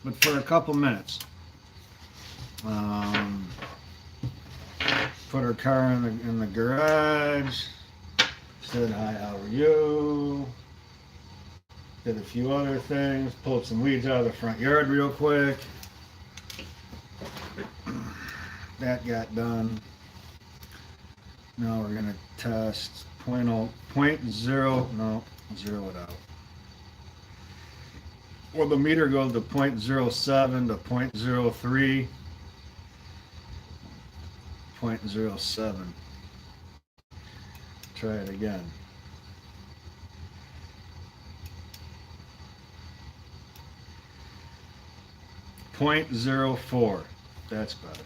but for a couple minutes. Put her car in the garage. Said hi, how are you? Did a few other things. Pulled some weeds out of the front yard real quick. That got done. Now we're gonna test point zero. No, zero it out. Well, the meter goes to 0.07 to 0.03. 0.07. Try it again. .04. That's better.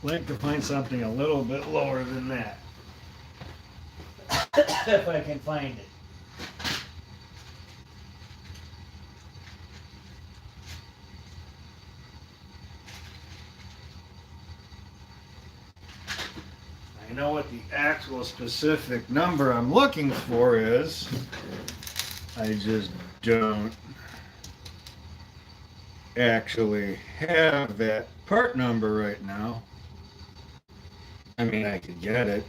Like to find something a little bit lower than that. If I can find it. I know what the actual specific number I'm looking for is. I just don't actually have that part number right now. I mean, I could get it.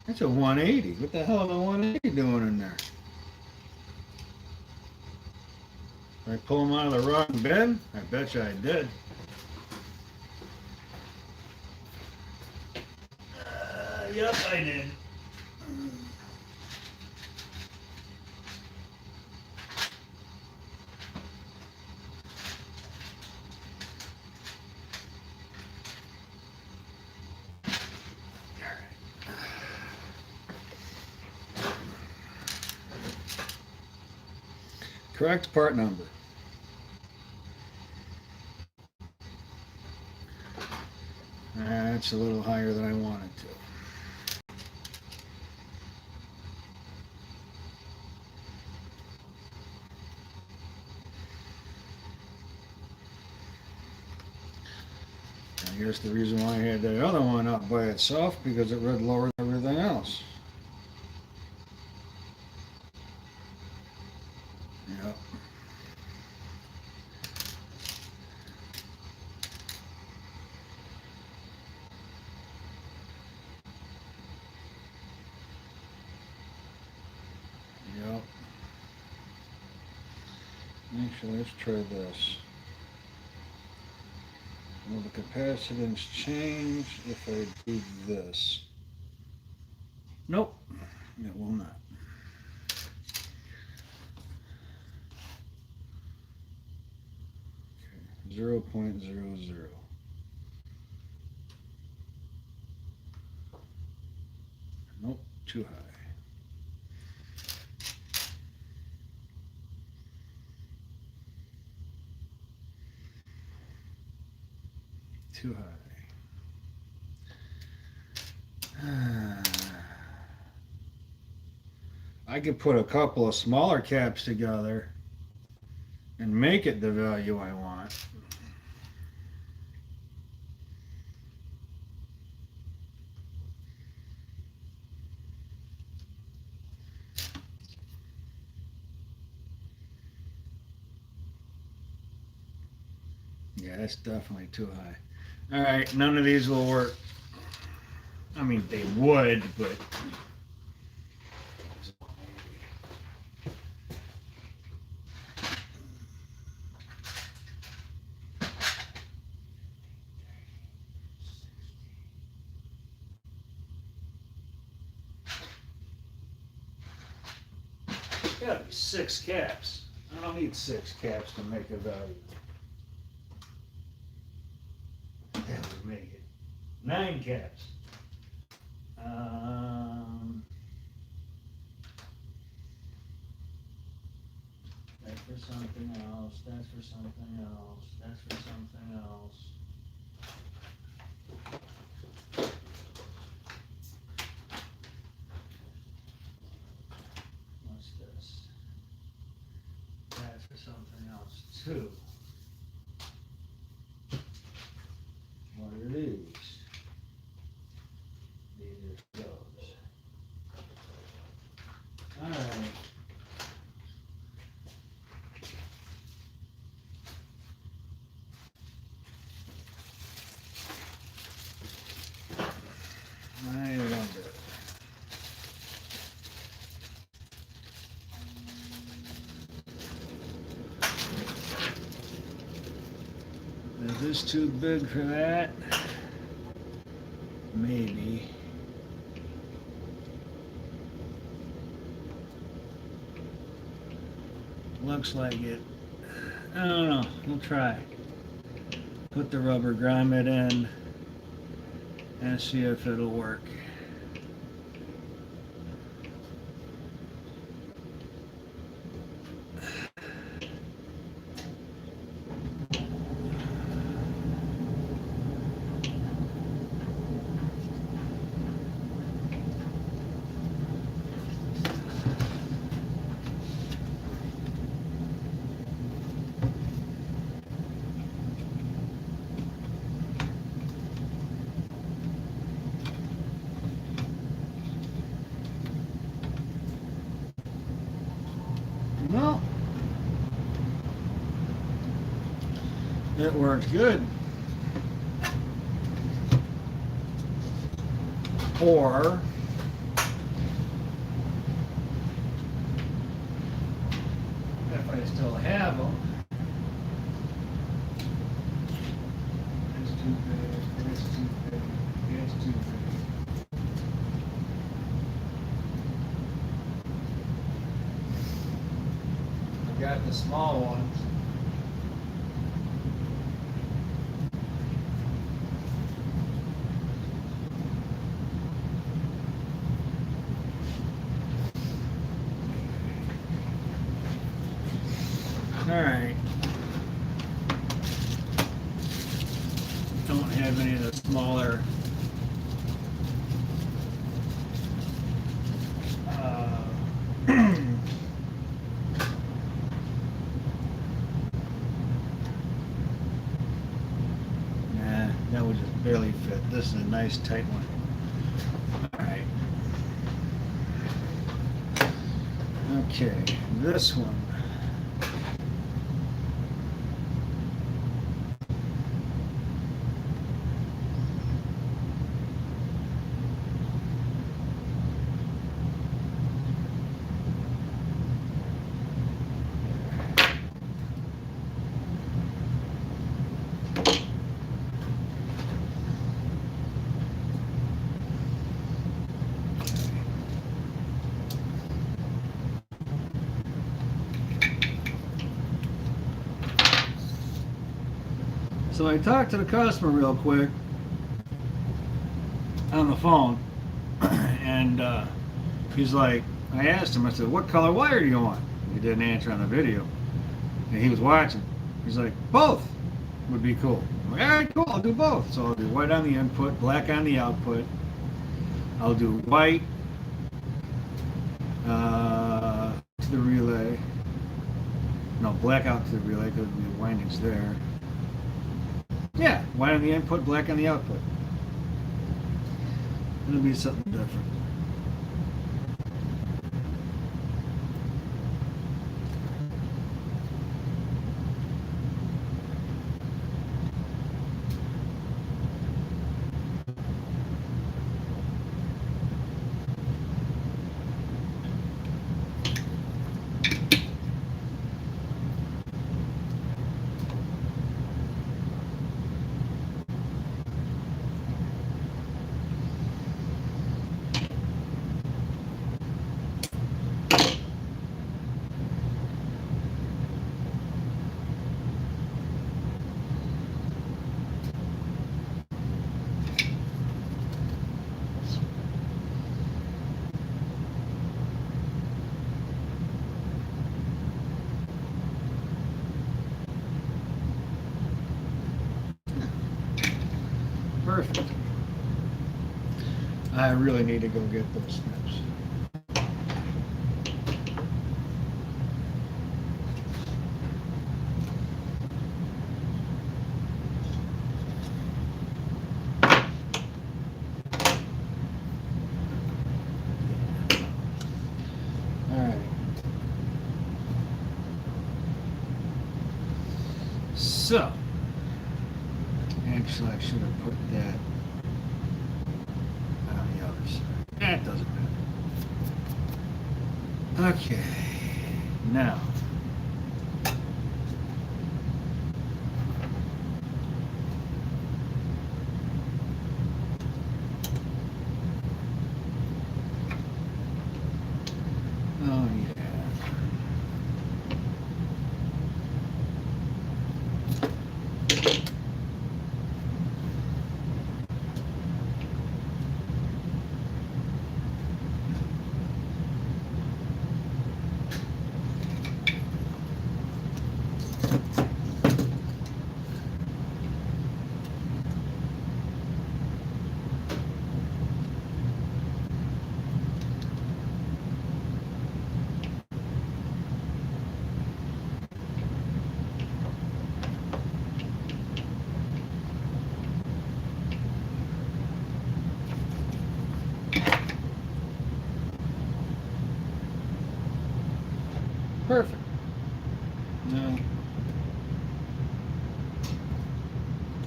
It's a 180. What the hell is a 180 doing in there? Did I pull them out of the wrong bin? I bet you I did. Yep, I did. Correct part number. That's a little higher than I wanted to. I guess the reason why I had that other one up by itself because it read lower than everything else. Yep. Yep. Actually, let's try this. Will the capacitance change if I do this? Nope, it will not. Okay. 0.00. Nope, too high. Too high. I could put a couple of smaller caps together and make it the value I want. Yeah, that's definitely too high. All right, none of these will work. I mean, they would, but gotta be 6 caps. I don't need 6 caps to make a value. That would make it 9 caps. That's for something else. That's for something else. That's for something else. What's this? That's for something else too. is too big for that. Maybe. Looks like it. I don't know. We'll try. Put the rubber grommet in and see if it'll work. No. It works good. Or if I still have them, it's too big, it's too big, it's too big. I've got the small ones. All right. Don't have any of the smaller nah, that would just barely fit. This is a nice tight one. All right. Okay, this one. So I talked to the customer real quick on the phone, and he's like, I asked him, I said, what color wire do you want? He didn't answer on the video, and he was watching. He's like, both would be cool. I'm like, all right, cool, I'll do both. So I'll do white on the input, black on the output. I'll do white to the relay. No, black out to the relay because the windings there. Yeah, white on the input, black on the output. It'll be something different. Perfect. I really need to go get those snips. All right. So, actually, I should have put that on the other side. That doesn't matter. Okay, now.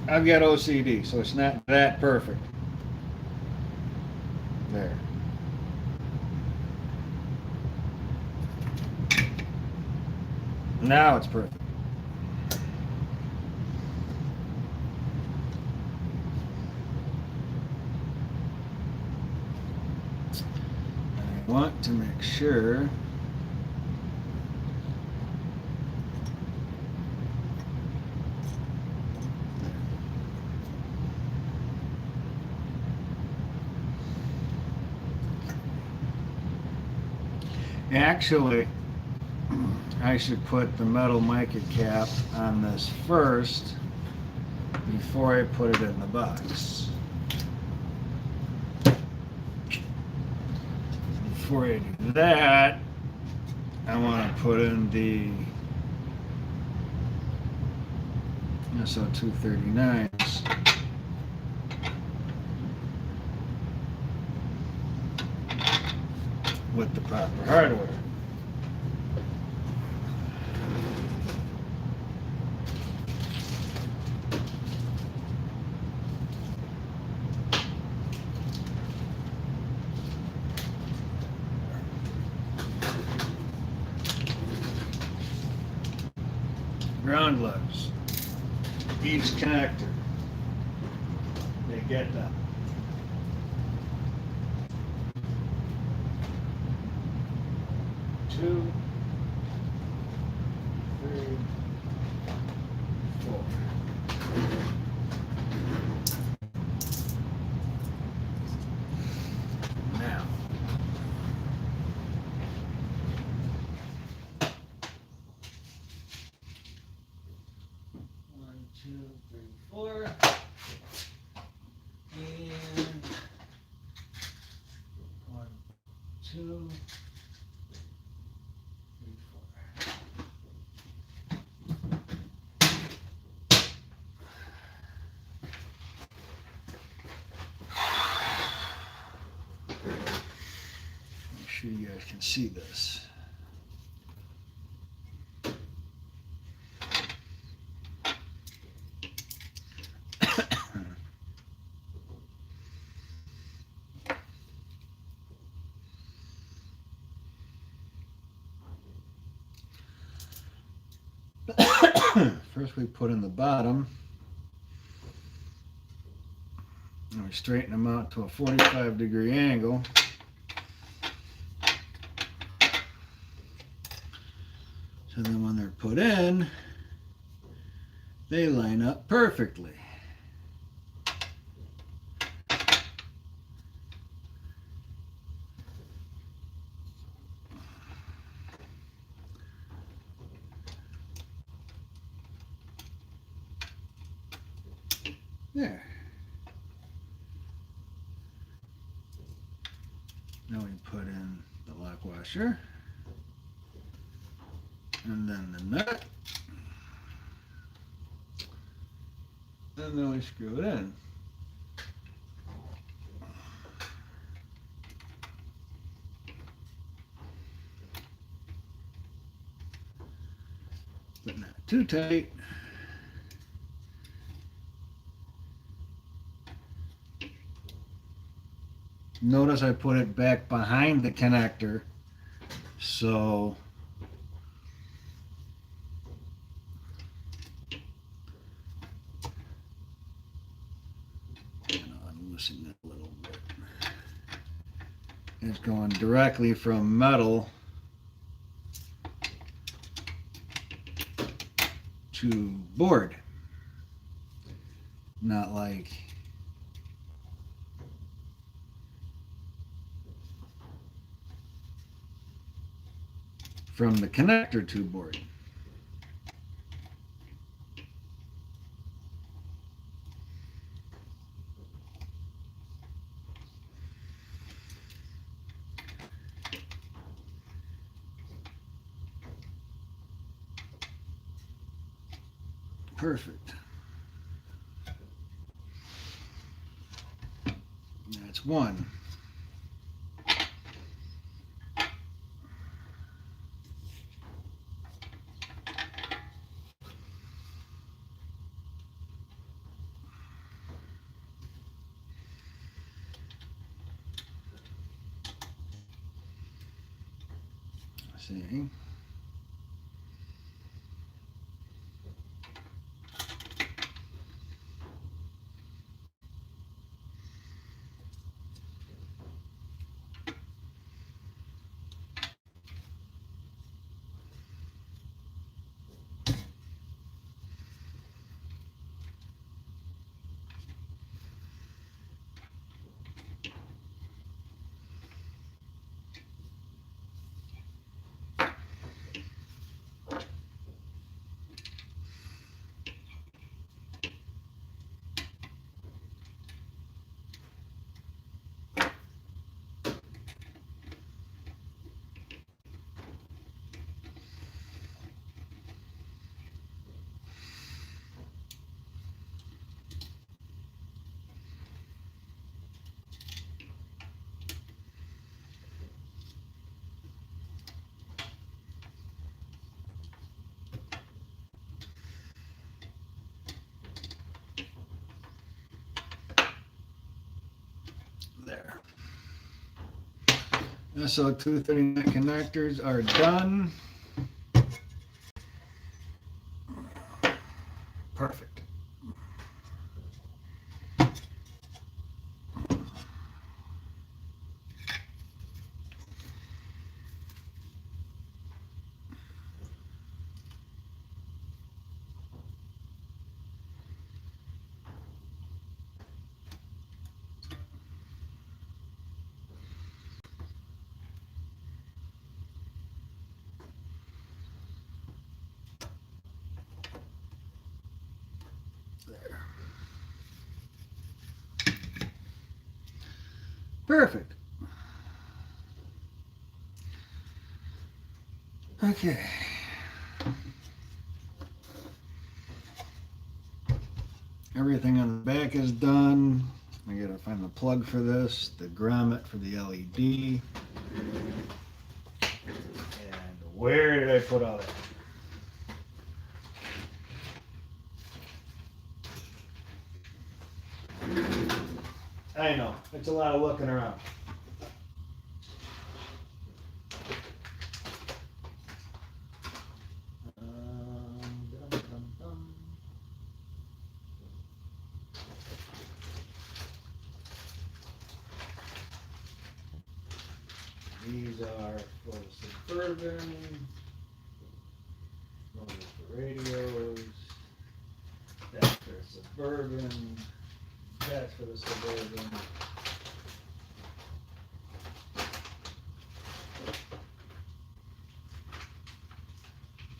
I've got OCD, so it's not that perfect. There. Now it's perfect. I want to make sure actually I should put the metal mica cap on this first before I put it in the box. Before I do that, I want to put in the SO239s. With the proper hardware. Ground lugs. Each connector. They get that. Two, three, four. Now, one, two, three, four, and one, two. Sure you guys can see this. First we put in the bottom and we straighten them out to a 45-degree angle. So then when they're put in, they line up perfectly. There. Now we put in the lock washer. And then the nut. And then we screw it in. But not too tight. Notice I put it back behind the connector, so I'm loosening it a little bit. It's going directly from metal to board, not like from the connector to board. Perfect. That's one. see. There. SO239 connectors are done. Perfect. There. Perfect. Okay. Everything on the back is done. I gotta find the plug for this, the grommet for the LED. And where did I put all that? I know, it's a lot of looking around. Dum, dum, dum. These are for the Suburban, those are for radios, that's for Suburban, that's for the Suburban.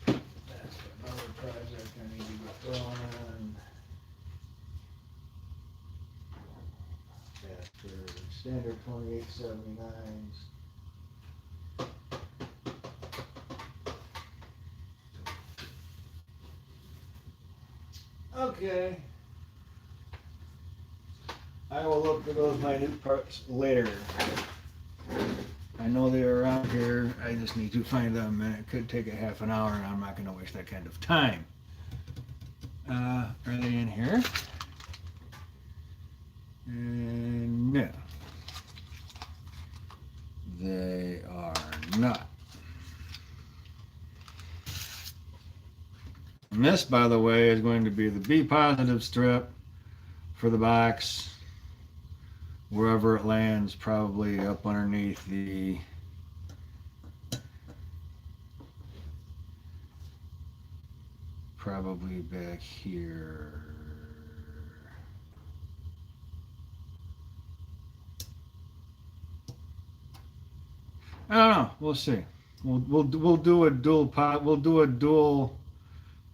That's for another project I need to get going. That's for standard 2879s. Okay. I will look for those minute parts later. I know they're around here. I just need to find them, and it could take a half an hour, and I'm not going to waste that kind of time. Are they in here? And no. They are not. And this, by the way, is going to be the B positive strip for the box, wherever it lands, probably up underneath the probably back here. I don't know. We'll see. We'll do a dual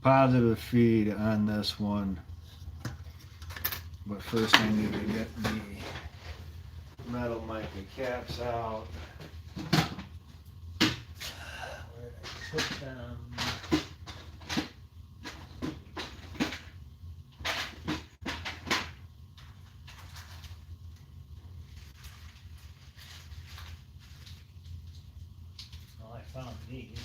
positive feed on this one. But first I need to get the metal mica caps out. Where did I put them? Well, I found these.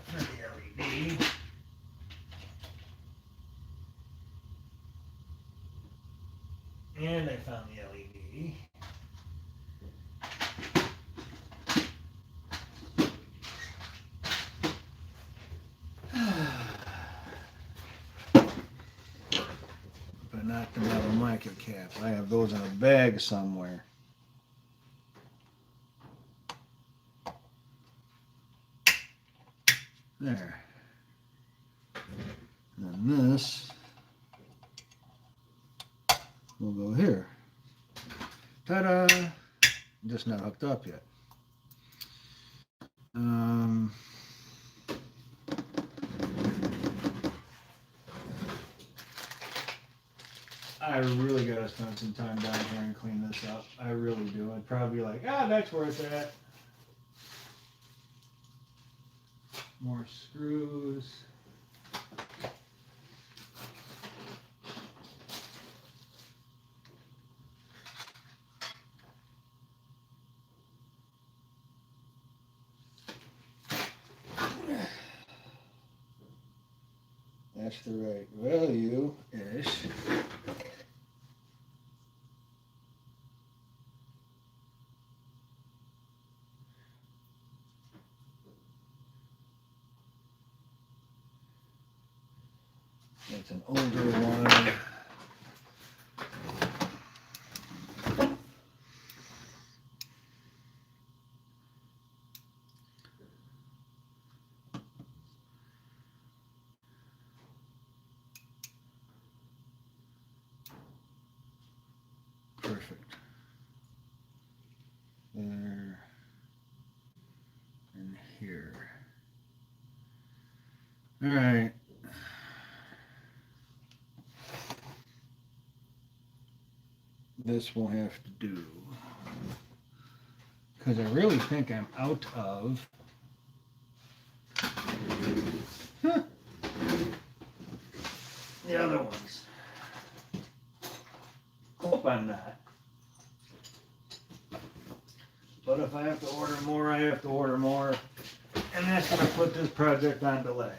For the LED. And I found the LED. But not the metal mica caps. I have those in a bag somewhere. There. And then this will go here. Ta-da! Just not hooked up yet. I really gotta spend some time down here and clean this up. I really do. I'd probably be like, that's where it's at. More screws. That's the right value-ish. It's an older one. Perfect. There and here. All right. This will have to do. Because I really think I'm out of the other ones. Hope I'm not. But if I have to order more, I have to order more. And that's going to put this project on delay.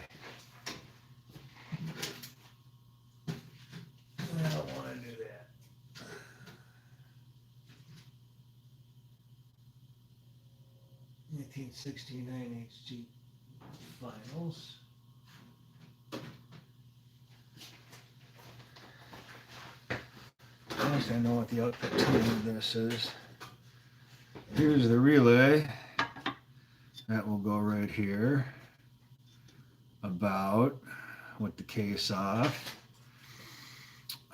I don't want to do that. (1969) HG finals. At least I know what the output time of this is. Here's the relay. That will go right here. About with the case off.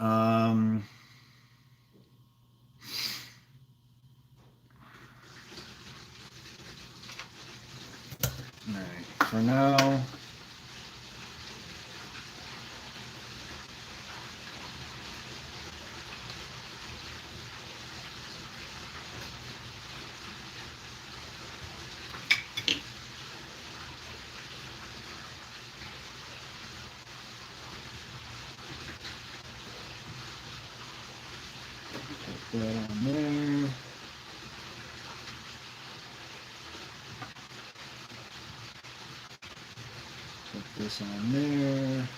Alright, for now, put that on there. Put this on there.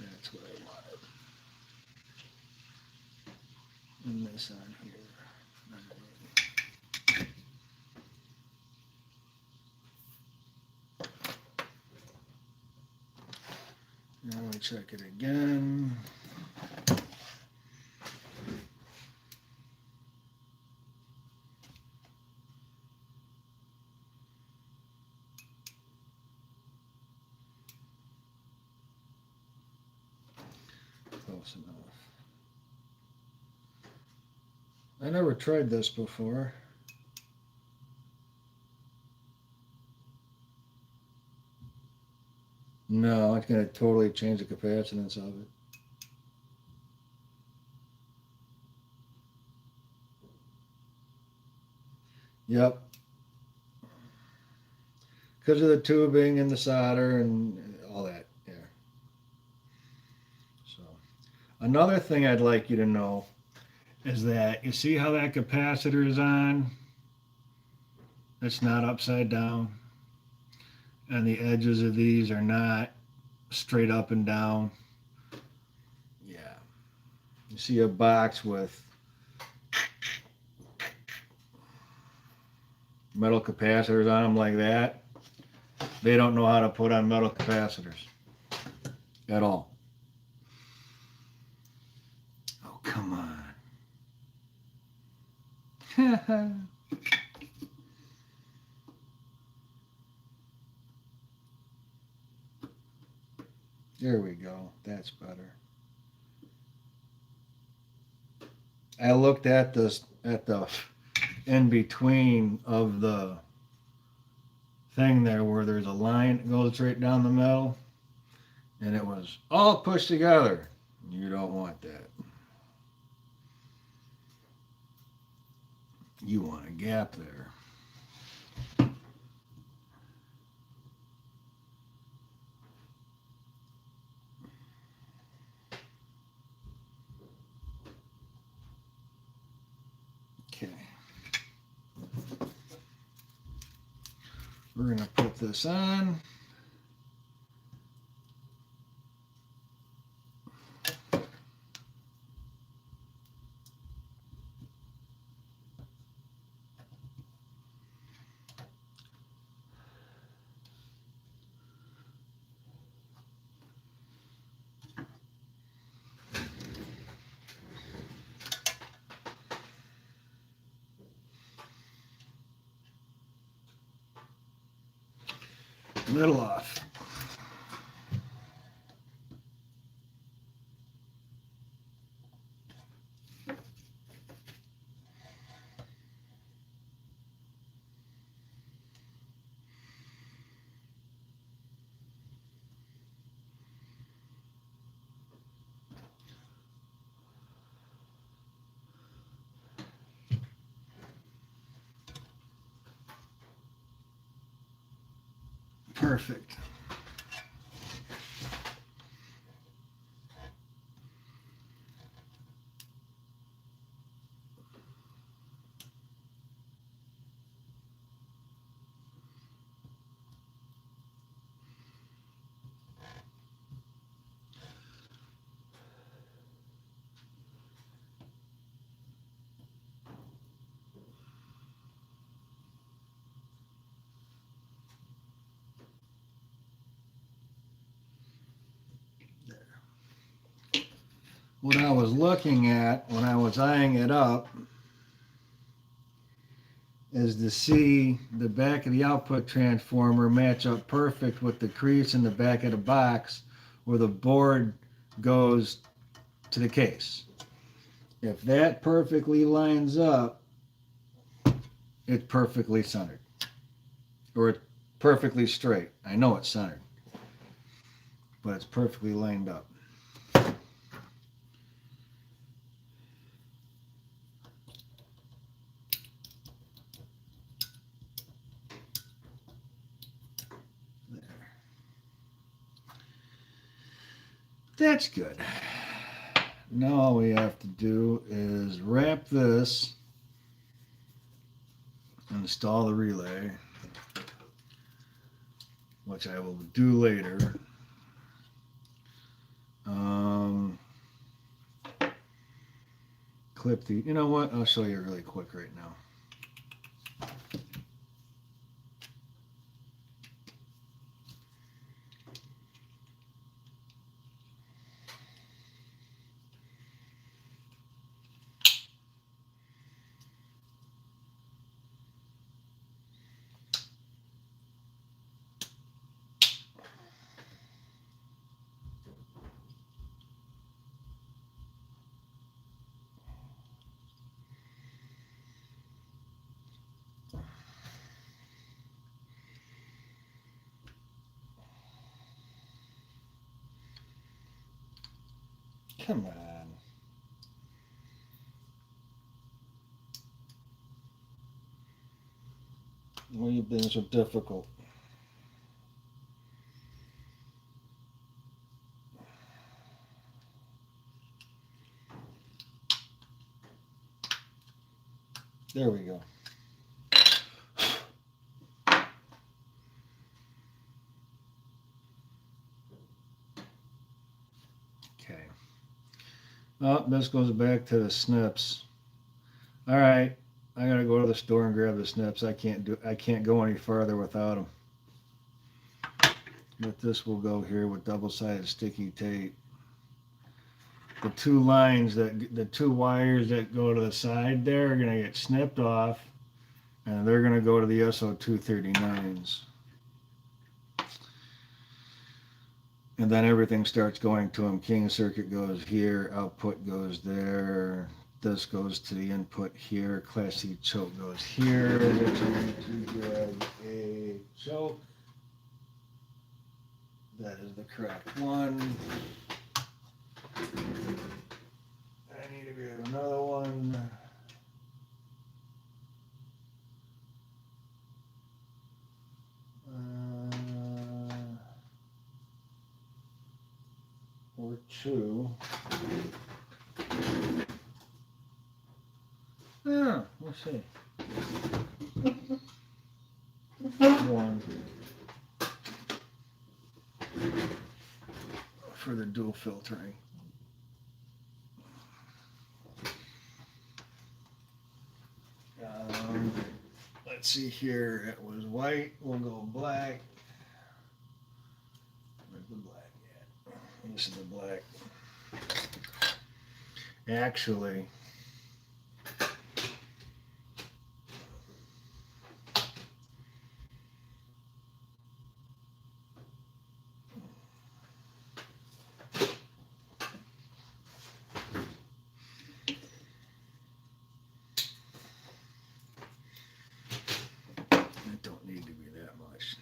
That's what I wanted. And this on here. Now we check it again. Close enough. I never tried this before. No, it's going to totally change the capacitance of it. Yep. Because of the tubing and the solder and all that. Yeah. So, another thing I'd like you to know is that you see how that capacitor is on? It's not upside down. And the edges of these are not straight up and down. Yeah. You see a box with metal capacitors on them like that. They don't know how to put on metal capacitors at all. Oh, come on. There we go. That's better. I looked at this at the in between of the thing there where there's a line that goes straight down the middle, and it was all pushed together. You don't want that. You want a gap there. Okay. We're going to put this on. Middle off. Perfect. What I was looking at when I was eyeing it up is to see the back of the output transformer match up perfect with the crease in the back of the box where the board goes to the case. If that perfectly lines up, it's perfectly centered. Or it's perfectly straight. I know it's centered, but it's perfectly lined up. That's good. Now all we have to do is wrap this, install the relay, which I will do later. Clip the, you know what, I'll show you really quick right now. Come on. Why are you being so difficult? There we go. Okay. Oh, this goes back to the snips. All right. I gotta go to the store and grab the snips. I can't go any farther without them. But this will go here with double-sided sticky tape. The two lines the two wires that go to the side there are gonna get snipped off, and they're gonna go to the SO239s. And then everything starts going to them. King circuit goes here, output goes there. This goes to the input here. Class C choke goes here. Which I need to grab a choke. That is the correct one. I need to grab another one. Or two. Yeah, let's see. One for the dual filtering. Let's see here. It was white. We'll go black. Where's the black at? This is the black. Actually, it don't need to be that much.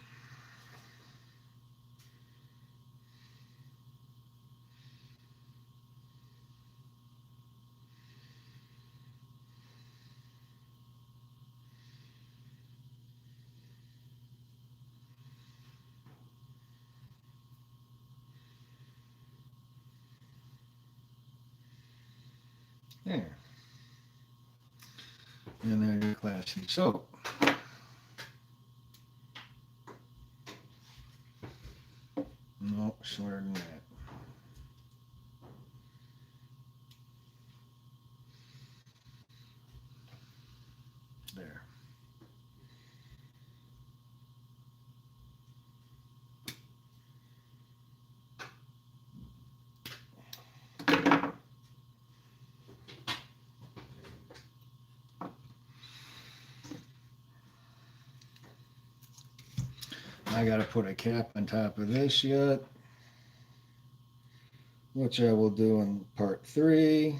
There. And there's your Class C soap. No, shorter than that. There. I got to put a cap on top of this yet, which I will do in part 3.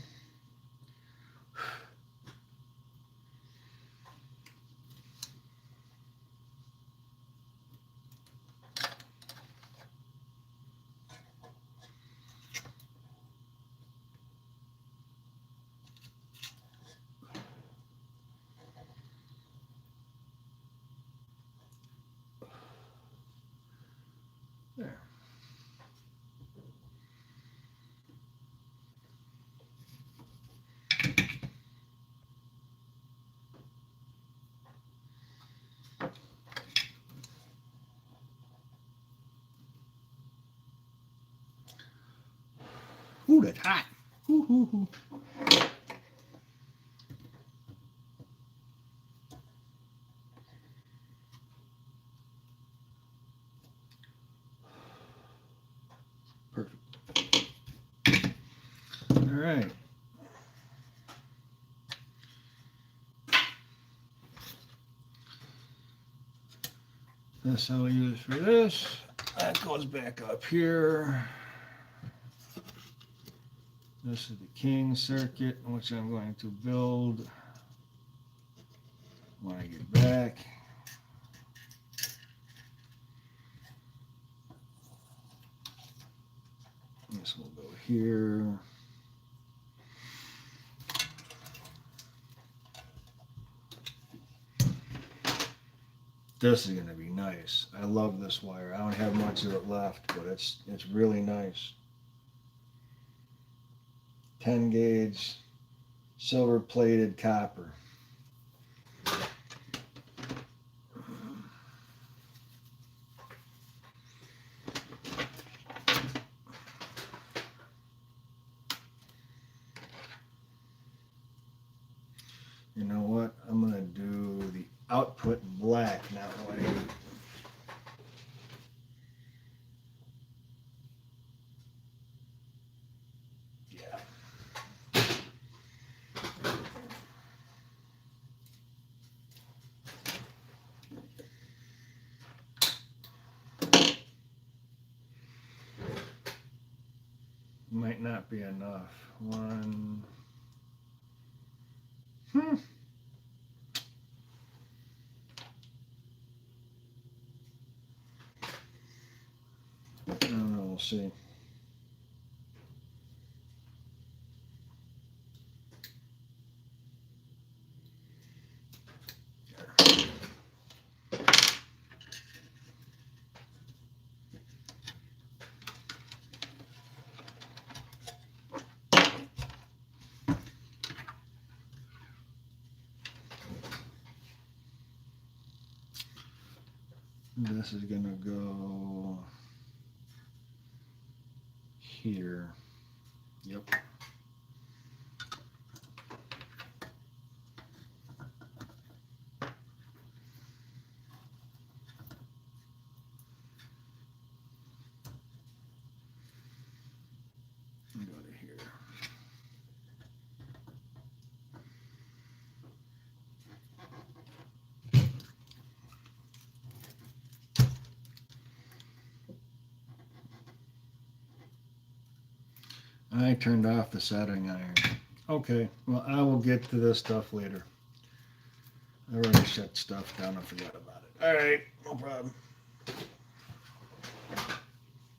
There. Ooh, that's hot. Ooh, ooh, ooh. Perfect. All right. This I'll use for this. That goes back up here. This is the King circuit, which I'm going to build when I get back. This will go here. this is going to be nice. I love this wire. I don't have much of it left, but it's really nice. 10 gauge silver plated copper. You know what? I'm going to do the output in black, not white. Yeah. Might not be enough. One. I don't know, we'll see. This is gonna go here. Yep. Go to here. I turned off the soldering iron. Okay, well, I will get to this stuff later. I already shut stuff down. I forgot about it. All right, no problem.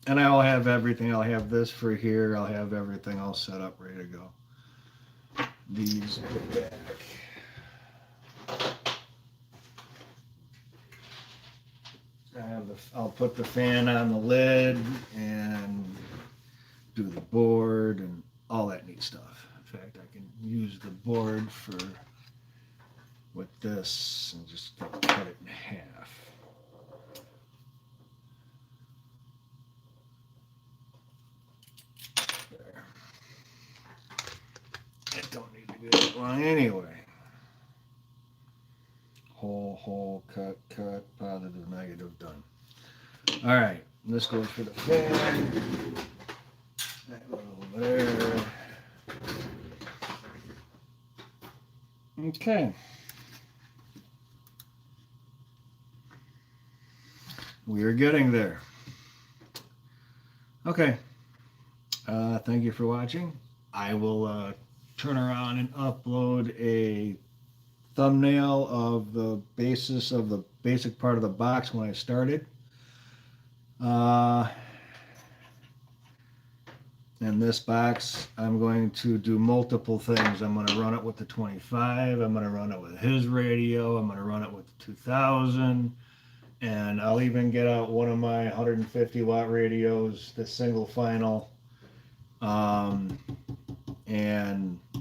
And I'll have everything. I'll have this for here. I'll have everything all set up, ready to go. These go back. I'll put the fan on the lid and do the board and all that neat stuff. In fact, I can use the board for with this and just cut it in half. There. I don't need to do that long anyway. Hole, cut, positive, negative, done. All right, this goes for the fan. That goes over there. Okay. We are getting there. Okay. Thank you for watching. I will turn around and upload a thumbnail of the basis of the basic part of the box when I started. In this box, I'm going to do multiple things. I'm going to run it with the 25. I'm going to run it with his radio. I'm going to run it with the 2000. And I'll even get out one of my 150 watt radios, the single final, and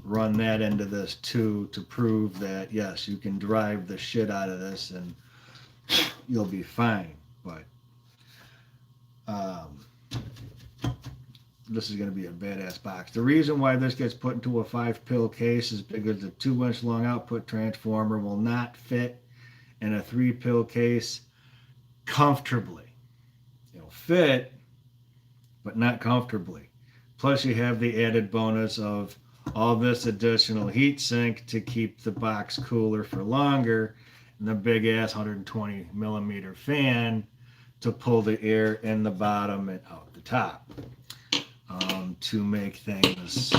run that into this too to prove that, yes, you can drive the shit out of this and you'll be fine. But this is going to be a badass box. The reason why this gets put into a 5-pill case is because the 2-inch long output transformer will not fit in a 3-pill case comfortably. It'll fit, but not comfortably. Plus you have the added bonus of all this additional heat sink to keep the box cooler for longer, and the big ass 120 millimeter fan to pull the air in the bottom and out the top, to make things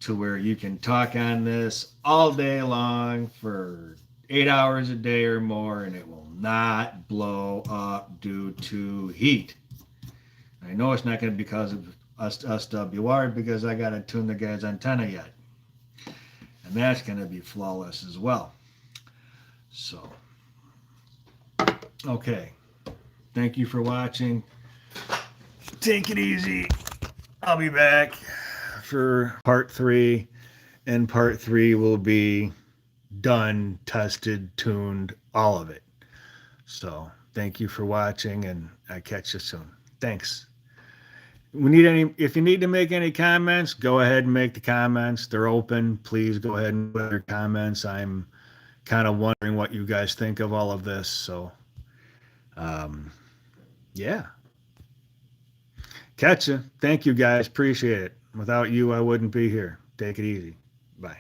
to where you can talk on this all day long for 8 hours a day or more, and it will not blow up due to heat. I know it's not going to be because of SWR, because I got to tune the guy's antenna yet, and that's going to be flawless as well. So Okay. Thank you for watching. Take it easy. I'll be back for part 3, and part 3 will be done, tested, tuned, all of it. So thank you for watching, and I catch you soon. Thanks. If you need to make any comments, go ahead and make the comments. They're open. Please go ahead and put your comments. I'm kind of wondering what you guys think of all of this. So, um, yeah. Catch you. Thank you guys. Appreciate it. Without you, I wouldn't be here. Take it easy. Bye.